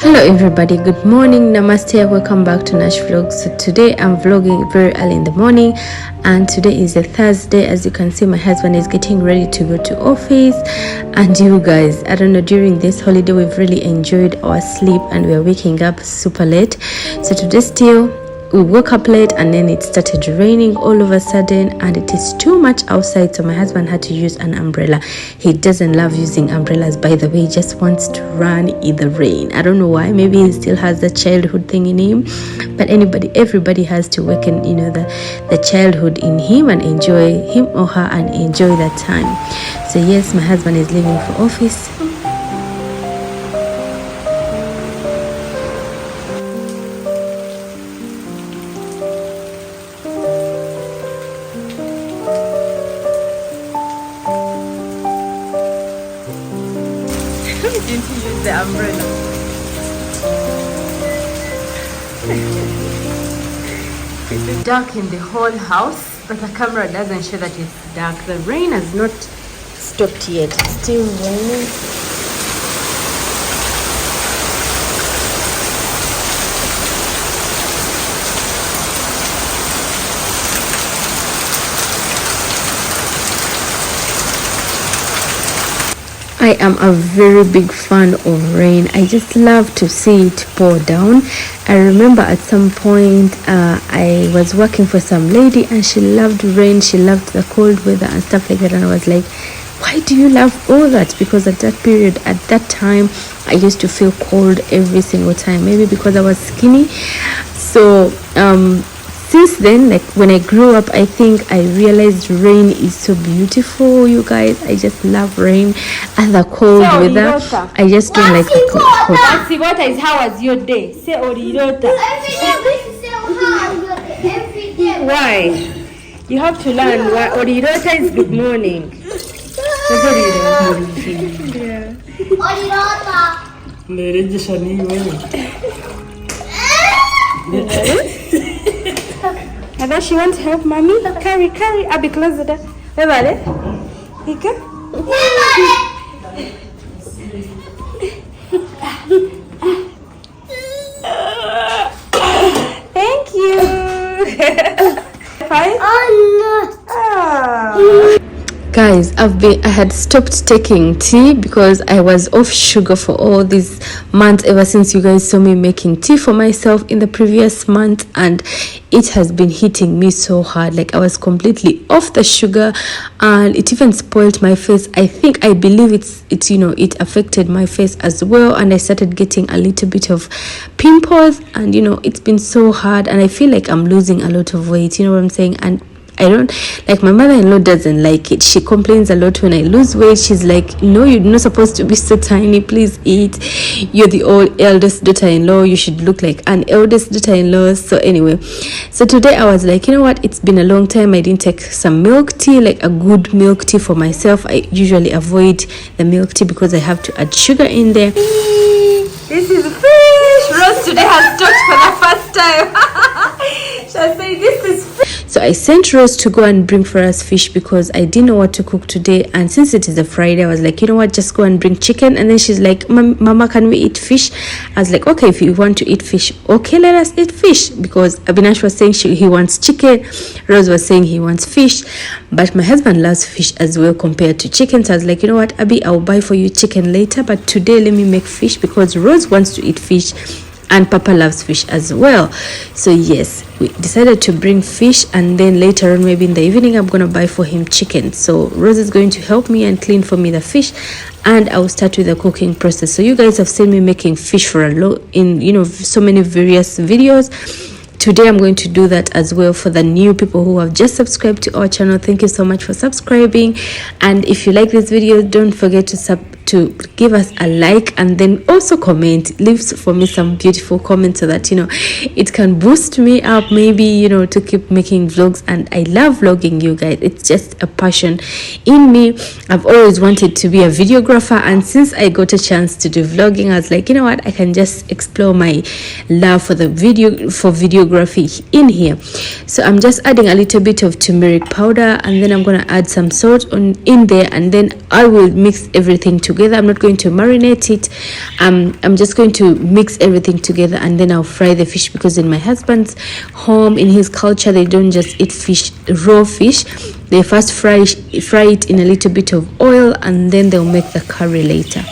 Hello everybody, good morning, namaste, welcome back to Nash Vlogs. So today I'm vlogging very early in the morning, and today is a Thursday. As you can see, my husband is getting ready to go to office, and you guys, I don't know, during this holiday we've really enjoyed our sleep and we're waking up super late. So today still we woke up late and then it started raining all of a sudden, and it is too much outside, so my husband had to use an umbrella. He doesn't love using umbrellas, by the way. He just wants to run in the rain. I don't know why. Maybe he still has the childhood thing in him, but everybody has to awaken, the childhood in him and enjoy him or her and enjoy that time. So yes, my husband is leaving for office. Didn't use the umbrella. It's dark in the whole house, but the camera doesn't show that it's dark. The rain has not stopped yet. It's still raining. I am a very big fan of rain. I just love to see it pour down. I remember at some point I was working for some lady and she loved rain, she loved the cold weather and stuff like that, and I was like, why do you love all that? Because at that time I used to feel cold every single time, maybe because I was skinny. So since then, like when I grew up, I think I realized rain is so beautiful, you guys. I just love rain and the cold weather. I just don't like the cold. What is how was your day? Say Orirota. Every day. Why? You have to learn why Orirota is good morning. And then she wants help, mommy. Carry. I'll be close to that. Thank you. Fine? Oh. Guys, I had stopped taking tea because I was off sugar for all these months, ever since you guys saw me making tea for myself in the previous month, and it has been hitting me so hard. Like I was completely off the sugar and it even spoiled my face. I believe it affected my face as well, and I started getting a little bit of pimples, and it's been so hard, and I feel like I'm losing a lot of weight, you know what I'm saying? And I don't like, my mother-in-law doesn't like it. She complains a lot when I lose weight. She's like, no, you're not supposed to be so tiny, please eat. You're the eldest daughter-in-law, you should look like an eldest daughter-in-law. So anyway, so today I was like, you know what, it's been a long time I didn't take some milk tea, like a good milk tea for myself. I usually avoid the milk tea because I have to add sugar in there. This is fish. Rose today has touched for the first time. She'll say this is fish. So I sent Rose to go and bring for us fish because I didn't know what to cook today, and since it is a Friday, I was like, you know what, just go and bring chicken. And then she's like, Mama, can we eat fish? I was like, okay, if you want to eat fish, okay, let us eat fish, because Abinash was saying he wants chicken, Rose was saying he wants fish, but my husband loves fish as well compared to chicken. So I was like, you know what, Abby, I'll buy for you chicken later, but today let me make fish because Rose wants to eat fish and Papa loves fish as well. So yes, we decided to bring fish, and then later on, maybe in the evening, I'm gonna buy for him chicken. So Rose is going to help me and clean for me the fish, and I'll start with the cooking process. So you guys have seen me making fish for in so many various videos. Today I'm going to do that as well for the new people who have just subscribed to our channel. Thank you so much for subscribing, and if you like this video, don't forget to give us a like, and then also comment, leave for me some beautiful comments so that it can boost me up, maybe to keep making vlogs. And I love vlogging, you guys. It's just a passion in me. I've always wanted to be a videographer, and since I got a chance to do vlogging, I was like, you know what, I can just explore my love for videography geography in here. So I'm just adding a little bit of turmeric powder, and then I'm going to add some salt in there, and then I will mix everything together. I'm not going to marinate it. I'm just going to mix everything together, and then I'll fry the fish, because in my husband's home, in his culture, they don't just eat fish, raw fish. They first fry it in a little bit of oil, and then they'll make the curry later.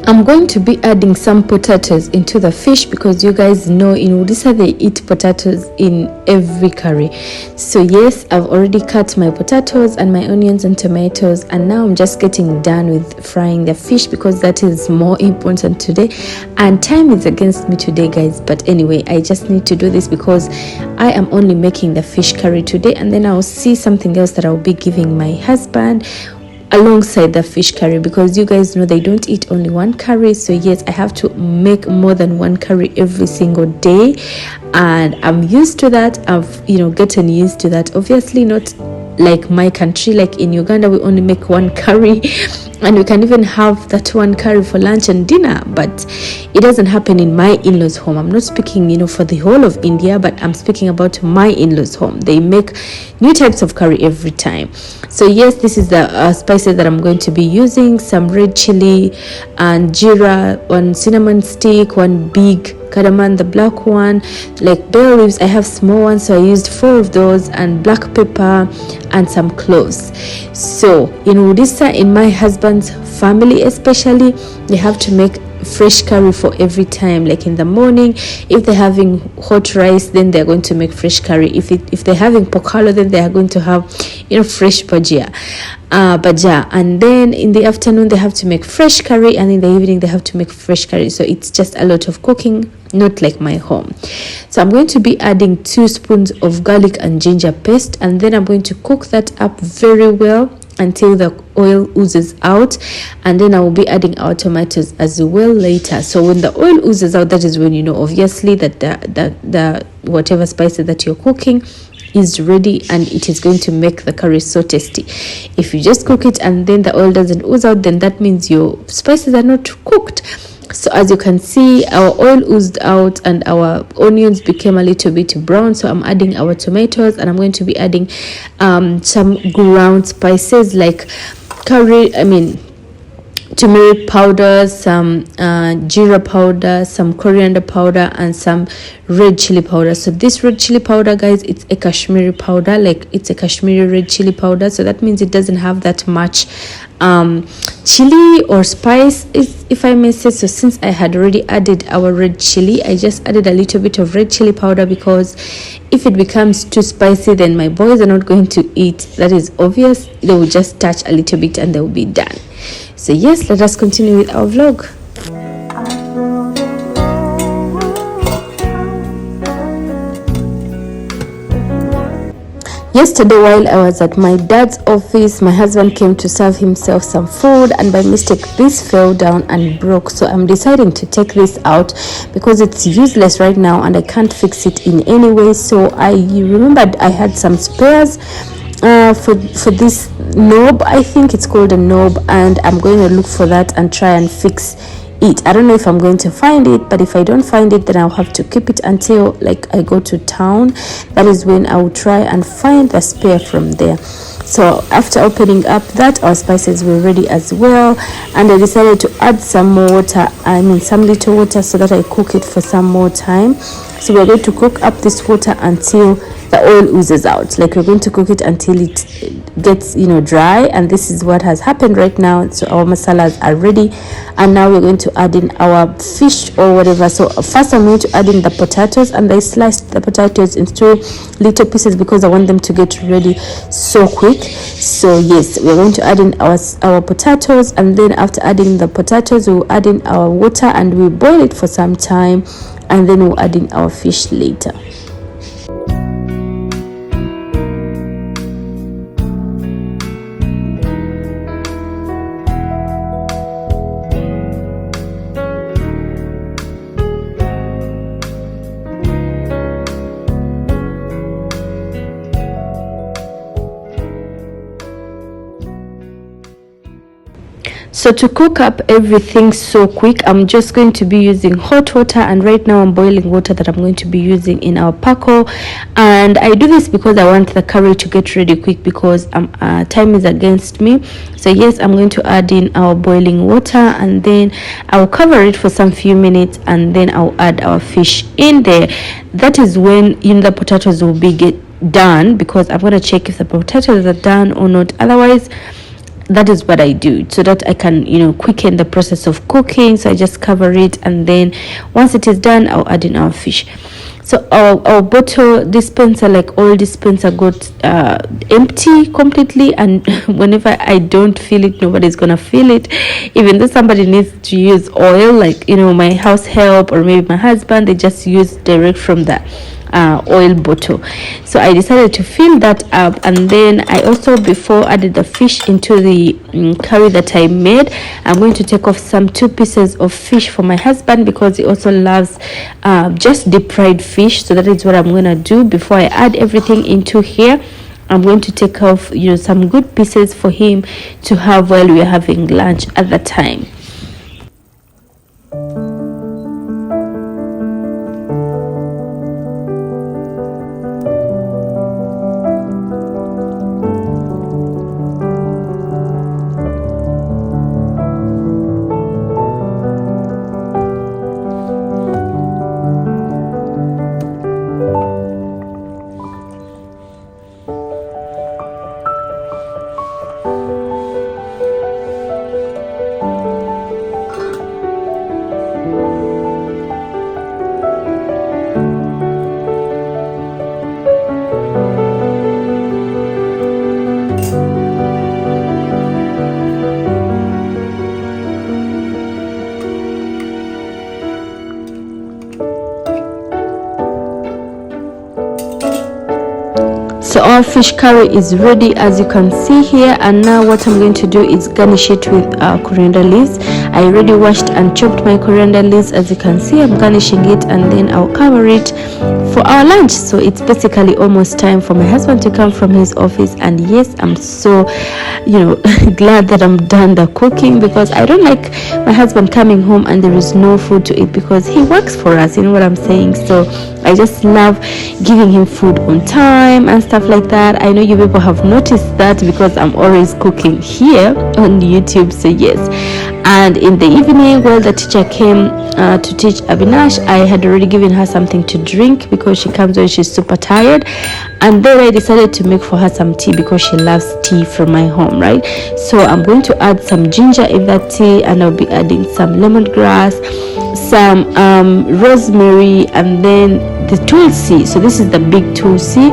I'm going to be adding some potatoes into the fish, because you guys know in Odisha they eat potatoes in every curry. So yes, I've already cut my potatoes and my onions and tomatoes, and now I'm just getting done with frying the fish, because that is more important today, and time is against me today, guys. But anyway, I just need to do this because I am only making the fish curry today, and then I'll see something else that I'll be giving my husband alongside the fish curry, because you guys know they don't eat only one curry. So yes, I have to make more than one curry every single day, and I'm used to that. I've gotten used to that. Obviously not like my country, like in Uganda we only make one curry and we can even have that one curry for lunch and dinner, but it doesn't happen in my in-laws home. I'm not speaking for the whole of India, but I'm speaking about my in-laws home. They make new types of curry every time. So yes, this is the spices that I'm going to be using: some red chili and jeera, one cinnamon stick, one big cardamom, the black one, like bay leaves. I have small ones, so I used 4 of those, and black pepper and some cloves. So in Odisha, in my husband's family especially, they have to make fresh curry for every time. Like in the morning, if they're having hot rice, then they're going to make fresh curry. If they're having pokalo, then they are going to have fresh bhaja, and then in the afternoon they have to make fresh curry, and in the evening they have to make fresh curry. So it's just a lot of cooking, not like my home. So I'm going to be adding 2 spoons of garlic and ginger paste, and then I'm going to cook that up very well until the oil oozes out, and then I will be adding our tomatoes as well later. So when the oil oozes out, that is when obviously that the whatever spices that you're cooking is ready, and it is going to make the curry so tasty. If you just cook it and then the oil doesn't ooze out, then that means your spices are not cooked. So as you can see, our oil oozed out and our onions became a little bit brown. So I'm adding our tomatoes, and I'm going to be adding some ground spices like turmeric powder, some jeera powder, some coriander powder, and some red chili powder. So this red chili powder, guys, it's a Kashmiri powder, like it's a Kashmiri red chili powder. So that means it doesn't have that much chili or spice, if I may say so. Since I had already added our red chili, I just added a little bit of red chili powder, because if it becomes too spicy, then my boys are not going to eat. That is obvious. They will just touch a little bit and they will be done. So yes, let us continue with our vlog. Yesterday, while I was at my dad's office, my husband came to serve himself some food, and by mistake this fell down and broke. So I'm deciding to take this out because it's useless right now and I can't fix it in any way. So I remembered I had some spares for this knob. I think it's called a knob, and I'm going to look for that and try and fix it. I don't know if I'm going to find it, but if I don't find it, then I'll have to keep it until like I go to town. That is when I will try and find the spare from there. So after opening up that, our spices were ready as well, and I decided to add some more water, some little water, so that I cook it for some more time. So we're going to cook up this water until the oil oozes out. Like, we're going to cook it until it gets dry, and this is what has happened right now. So our masalas are ready, and now we're going to add in our fish or whatever. So first I'm going to add in the potatoes, and I sliced the potatoes into little pieces because I want them to get ready so quick. So yes, we're going to add in our potatoes, and then after adding the potatoes, we'll add in our water and we'll boil it for some time, and then we'll add in our fish later. So to cook up everything so quick, I'm just going to be using hot water, and right now I'm boiling water that I'm going to be using in our pako. And I do this because I want the curry to get ready quick, because time is against me. So yes, I'm going to add in our boiling water, and then I'll cover it for some few minutes, and then I'll add our fish in there. That is when the potatoes will be done, because I'm going to check if the potatoes are done or not. Otherwise, that is what I do, so that I can quicken the process of cooking. So I just cover it, and then once it is done, I'll add in our fish. So our bottle dispenser, like all dispenser, got empty completely, and whenever I don't feel it, nobody's gonna feel it. Even though somebody needs to use oil, like my house help or maybe my husband, they just use direct from the oil bottle. So I decided to fill that up, and then I also, before added the fish into the curry that I made, I'm going to take off some 2 pieces of fish for my husband, because he also loves just deep fried fish. So that is what I'm gonna do before I add everything into here. I'm going to take off some good pieces for him to have while we are having lunch at the time. So our fish curry is ready, as you can see here, and now what I'm going to do is garnish it with coriander leaves. I already washed and chopped my coriander leaves. As you can see, I'm garnishing it, and then I'll cover it for our lunch. So it's basically almost time for my husband to come from his office, and yes, I'm so glad that I'm done the cooking, because I don't like my husband coming home and there is no food to eat, because he works for us, you know what I'm saying. So I just love giving him food on time and stuff like that. I know you people have noticed that, because I'm always cooking here on YouTube. So yes, and in the evening, while the teacher came to teach Avinash, I had already given her something to drink, because she comes when she's super tired. And then I decided to make for her some tea, because she loves tea from my home, right? So I'm going to add some ginger in that tea, and I'll be adding some lemongrass, some rosemary, and then the tulsi. So this is the big tulsi,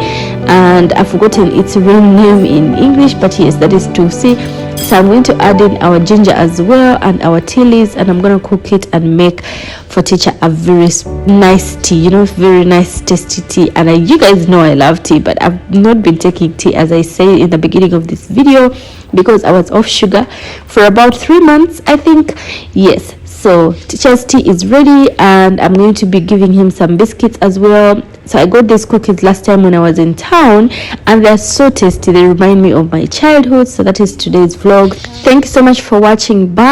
and I've forgotten its real name in English, but yes, that is tulsi. So I'm going to add in our ginger as well, and our tea leaves, and I'm going to cook it and make for teacher a very nice tea, very nice tasty tea. And you guys know I love tea, but I've not been taking tea, as I say in the beginning of this video, because I was off sugar for about 3 months, I think. Yes, so teacher's tea is ready, and I'm going to be giving him some biscuits as well. So I got these cookies last time when I was in town, and they're so tasty. They remind me of my childhood. So that is today's vlog. Thank you so much for watching. Bye.